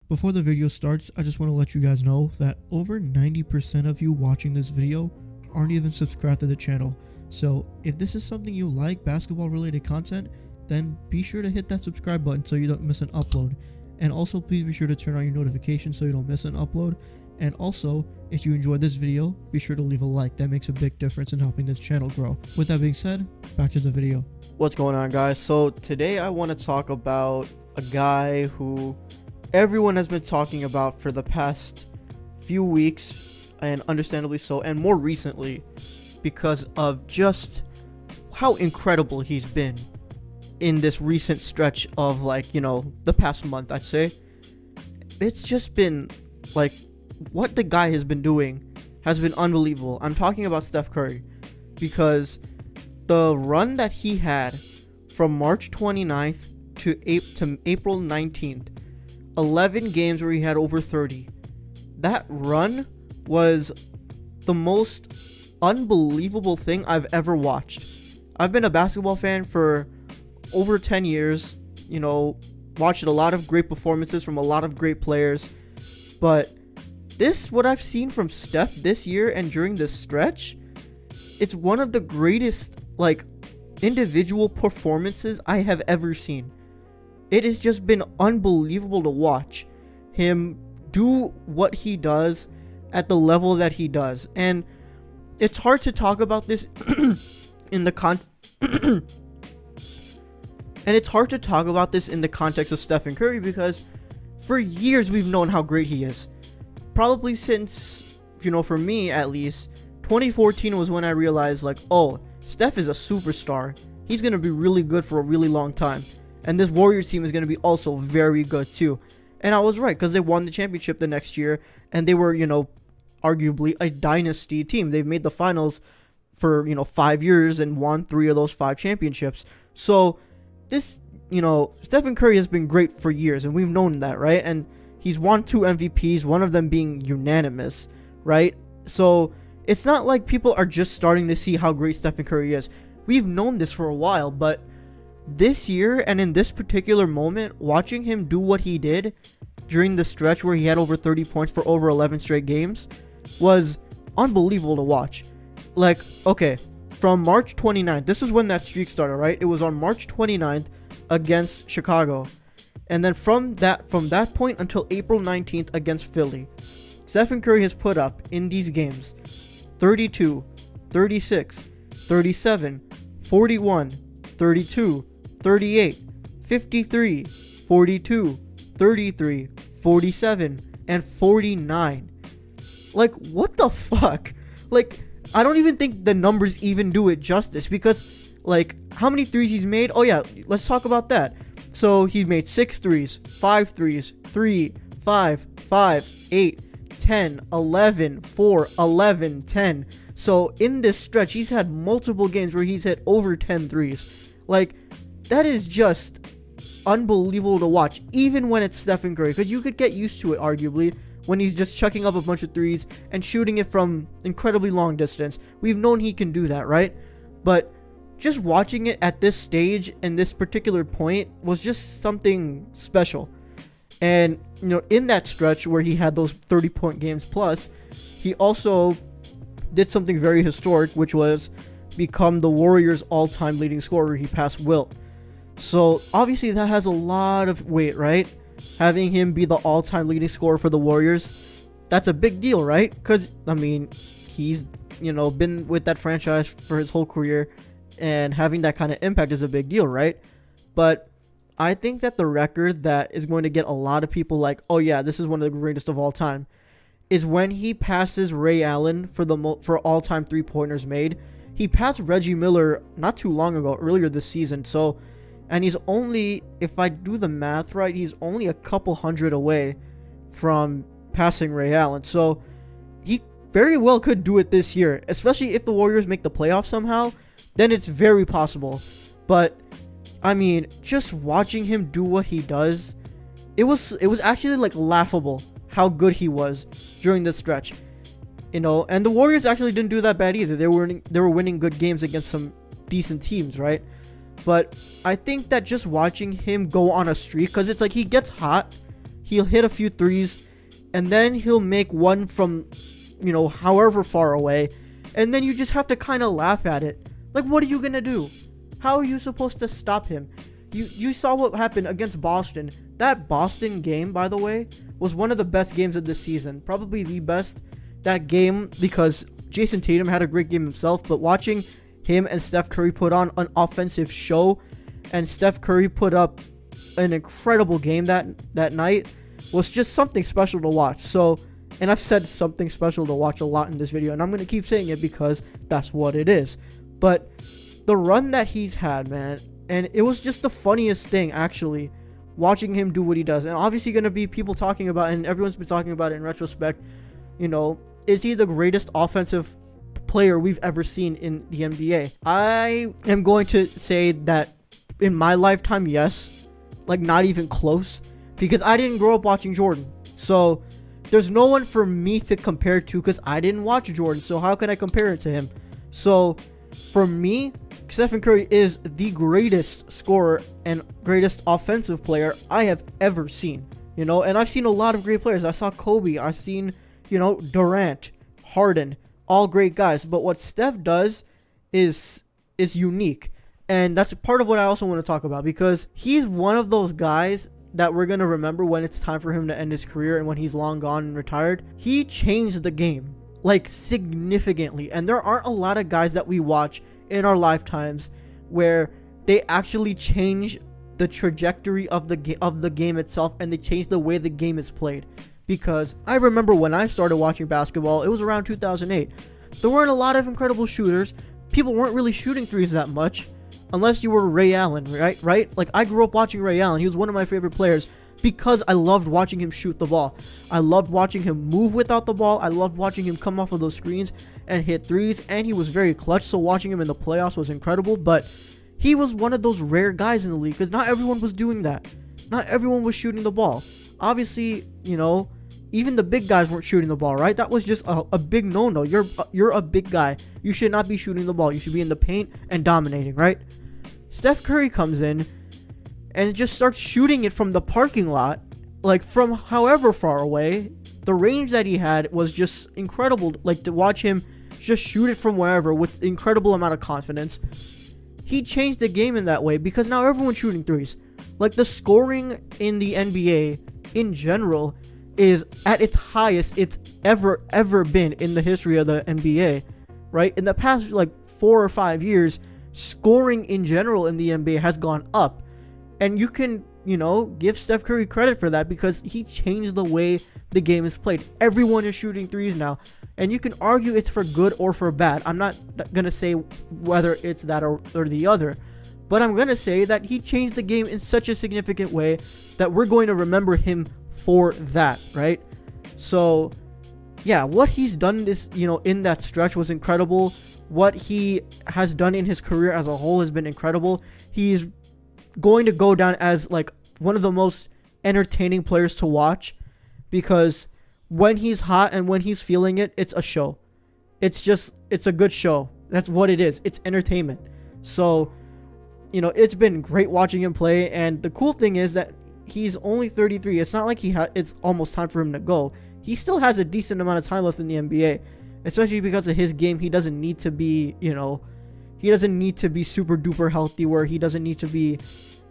Before the video starts, I just want to let you guys know that over 90% of you watching this video aren't even subscribed to the channel. So if this is something you like, basketball related content, then be sure to hit that subscribe button so you don't miss an upload. And also please be sure to turn on your notifications so you don't miss an upload. And also, if you enjoyed this video, be sure to leave a like. That makes a big difference in helping this channel grow. With that being said, back to the video. What's going on, guys? So today I want to talk about a guy who everyone has been talking about for the past few weeks, and understandably so, and more recently because of just how incredible he's been in this recent stretch of, like, you know, the past month. I'd say it's just been like what the guy has been doing has been unbelievable. I'm talking about Steph Curry, because the run that he had from March 29th to April 19th, 11 games where he had over 30. That run was the most unbelievable thing I've ever watched. I've been a basketball fan for over 10 years, you know, watched a lot of great performances from a lot of great players, but what I've seen from Steph this year and during this stretch, it's one of the greatest, like, individual performances I have ever seen. It has just been unbelievable to watch him do what he does at the level that he does. And it's hard to talk about this in the context of Stephen Curry, because for years we've known how great he is. Probably since, you know, for me at least, 2014 was when I realized, like, oh, Steph is a superstar. He's going to be really good for a really long time. And this Warriors team is going to be also very good too. And I was right, because they won the championship the next year. And they were, you know, arguably a dynasty team. They've made the finals for, you know, 5 years and won 3 of those 5 championships. So this, you know, Stephen Curry has been great for years, and we've known that, right? And he's won 2 MVPs, one of them being unanimous, right? So it's not like people are just starting to see how great Stephen Curry is. We've known this for a while, but this year and in this particular moment, watching him do what he did during the stretch where he had over 30 points for over 11 straight games was unbelievable to watch. Like, okay, from March 29th, this is when that streak started, right? It was on March 29th against Chicago. And then from that point until April 19th against Philly, Stephen Curry has put up in these games 32, 36, 37, 41, 32, 38, 53, 42, 33, 47, and 49. Like, what the fuck? Like, I don't even think the numbers even do it justice, because, like, how many threes he's made? Oh yeah, let's talk about that. So he's made 6 threes, 5 threes, 3, 5, 5, 8, 10, 11, 4, 11, 10. So in this stretch, he's had multiple games where he's hit over 10 threes. Like, that is just unbelievable to watch, even when it's Stephen Curry, because you could get used to it, arguably, when he's just chucking up a bunch of threes and shooting it from incredibly long distance. We've known he can do that, right? But just watching it at this stage and this particular point was just something special. And, you know, in that stretch where he had those 30-point games plus, he also did something very historic, which was become the Warriors' all-time leading scorer. He passed Wilt. So obviously that has a lot of weight, right? Having him be the all-time leading scorer for the Warriors, that's a big deal, right? Because, I mean, he's, you know, been with that franchise for his whole career, and having that kind of impact is a big deal, right? But I think that the record that is going to get a lot of people like, oh yeah, this is one of the greatest of all time, is when he passes Ray Allen for all-time three-pointers made. He passed Reggie Miller not too long ago, earlier this season. So, and he's only, if I do the math right, he's only a couple hundred away from passing Ray Allen. So he very well could do it this year, especially if the Warriors make the playoffs somehow. Then it's very possible. But I mean, just watching him do what he does, it was actually, like, laughable how good he was during this stretch. You know, and the Warriors actually didn't do that bad either. They were winning good games against some decent teams, right? But I think that just watching him go on a streak, because it's like he gets hot, he'll hit a few threes, and then he'll make one from, however far away, and then you just have to kind of laugh at it. Like, what are you gonna do? How are you supposed to stop him? You saw what happened against Boston. That Boston game, by the way, was one of the best games of the season. Probably the best. That game, because Jason Tatum had a great game himself, but watching him and Steph Curry put on an offensive show, and Steph Curry put up an incredible game that night, was just something special to watch. So, and I've said something special to watch a lot in this video, and I'm going to keep saying it because that's what it is. But the run that he's had, man, and it was just the funniest thing, actually, watching him do what he does. And obviously going to be people talking about, and everyone's been talking about it in retrospect, is he the greatest offensive player we've ever seen in the NBA? I am going to say that in my lifetime, yes. Like, not even close, because I didn't grow up watching Jordan. So there's no one for me to compare to, because I didn't watch Jordan. So how can I compare it to him? So for me, Stephen Curry is the greatest scorer and greatest offensive player I have ever seen. And I've seen a lot of great players. I saw Kobe. I've seen, Durant, Harden, all great guys. But what Steph does is unique. And that's part of what I also want to talk about, because he's one of those guys that we're going to remember when it's time for him to end his career and when he's long gone and retired. He changed the game, like, significantly. And there aren't a lot of guys that we watch in our lifetimes where they actually change the trajectory of the game itself, and they change the way the game is played. Because I remember when I started watching basketball, it was around 2008. There weren't a lot of incredible shooters. People weren't really shooting threes that much. Unless you were Ray Allen, right? Like, I grew up watching Ray Allen. He was one of my favorite players because I loved watching him shoot the ball. I loved watching him move without the ball. I loved watching him come off of those screens and hit threes, and he was very clutch, so watching him in the playoffs was incredible. But he was one of those rare guys in the league, because not everyone was doing that. Not everyone was shooting the ball. Obviously, even the big guys weren't shooting the ball, right? That was just a big no-no. You're a big guy. You should not be shooting the ball. You should be in the paint and dominating, right? Steph Curry comes in and just starts shooting it from the parking lot, like from however far away. The range that he had was just incredible. Like, to watch him just shoot it from wherever with incredible amount of confidence. He changed the game in that way, because now everyone's shooting threes. Like, the scoring in the NBA in general is at its highest it's ever been in the history of the NBA, right? In the past, like, 4 or 5 years, scoring in general in the NBA has gone up. And you can, give Steph Curry credit for that, because he changed the way the game is played. Everyone is shooting threes now. And you can argue it's for good or for bad. I'm not going to say whether it's that or the other. But I'm going to say that he changed the game in such a significant way that we're going to remember him for that, right? So, yeah, what he's done in that stretch was incredible. What he has done in his career as a whole has been incredible. He's going to go down as, like, one of the most entertaining players to watch, because when he's hot and when he's feeling it, it's a show. It's a good show. That's what it is. It's entertainment. So, it's been great watching him play. And the cool thing is that he's only 33. It's not like it's almost time for him to go. He still has a decent amount of time left in the NBA. Especially because of his game, he doesn't need to be, he doesn't need to be super duper healthy, where he doesn't need to be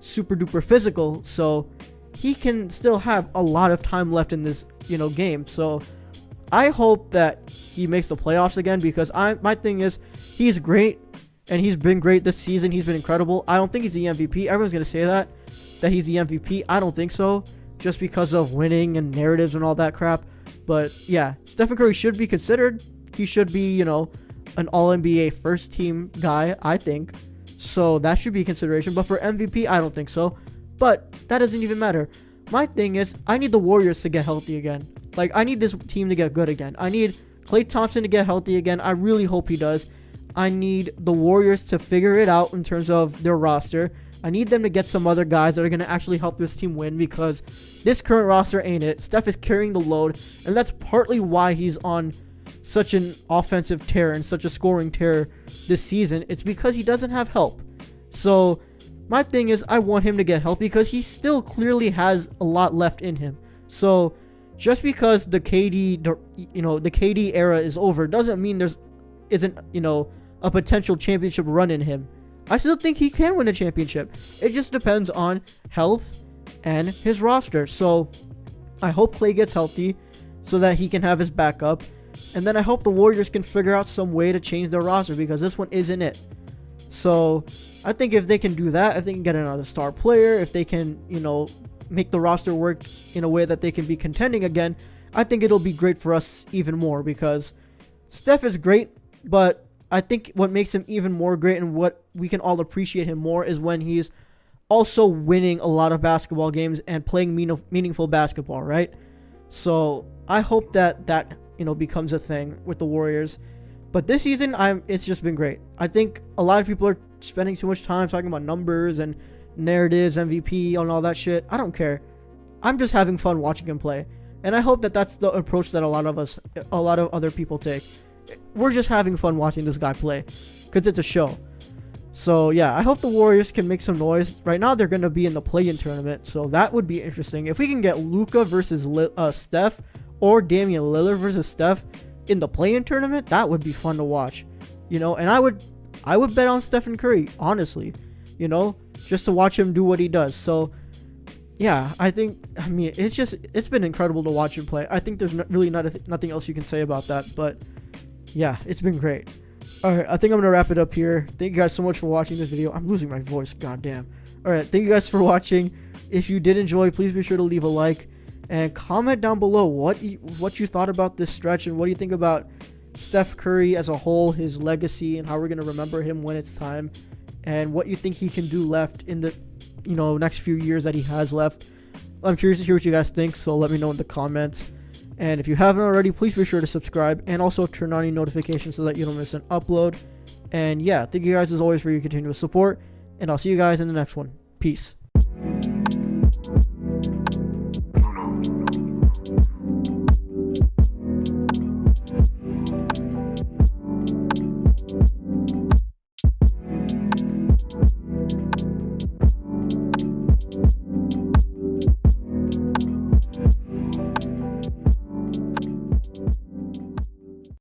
super duper physical. So he can still have a lot of time left in this, game. So I hope that he makes the playoffs again, because my thing is, he's great, and he's been great this season. He's been incredible. I don't think he's the MVP. Everyone's going to say that he's the MVP. I don't think so, just because of winning and narratives and all that crap. But yeah, Stephen Curry should be considered. He should be, an all-NBA first-team guy, I think. So that should be a consideration. But for MVP, I don't think so. But that doesn't even matter. My thing is, I need the Warriors to get healthy again. Like, I need this team to get good again. I need Klay Thompson to get healthy again. I really hope he does. I need the Warriors to figure it out in terms of their roster. I need them to get some other guys that are going to actually help this team win, because this current roster ain't it. Steph is carrying the load, and that's partly why he's on such an offensive tear and such a scoring tear this season. It's because he doesn't have help. So my thing is, I want him to get help, because he still clearly has a lot left in him. So just because the KD era is over doesn't mean there isn't a potential championship run in him. I still think he can win a championship. It just depends on health and his roster. So I hope Klay gets healthy so that he can have his backup. And then I hope the Warriors can figure out some way to change their roster, because this one isn't it. So I think if they can do that, if they can get another star player, if they can, make the roster work in a way that they can be contending again, I think it'll be great for us even more, because Steph is great, but I think what makes him even more great and what we can all appreciate him more is when he's also winning a lot of basketball games and playing meaningful basketball, right? So I hope that becomes a thing with the Warriors. But this season, it's just been great. I think a lot of people are spending too much time talking about numbers and narratives, MVP, and all that shit. I don't care. I'm just having fun watching him play. And I hope that that's the approach that a lot of other people take. We're just having fun watching this guy play, because it's a show. So yeah, I hope the Warriors can make some noise. Right now they're going to be in the play-in tournament, so that would be interesting. If we can get Luka versus Steph, or Damian Lillard versus Steph in the play-in tournament, that would be fun to watch. And I would bet on Stephen Curry, honestly, just to watch him do what he does. So yeah, it's been incredible to watch him play. I think there's really nothing else you can say about that, but yeah, it's been great. Alright, I think I'm going to wrap it up here. Thank you guys so much for watching this video. I'm losing my voice, goddamn. Alright, thank you guys for watching. If you did enjoy, please be sure to leave a like. And comment down below what you thought about this stretch, and what do you think about Steph Curry as a whole, his legacy, and how we're going to remember him when it's time. And what you think he can do left in the next few years that he has left. I'm curious to hear what you guys think, so let me know in the comments. And if you haven't already, please be sure to subscribe and also turn on your notifications so that you don't miss an upload. And yeah, thank you guys as always for your continuous support, and I'll see you guys in the next one. Peace.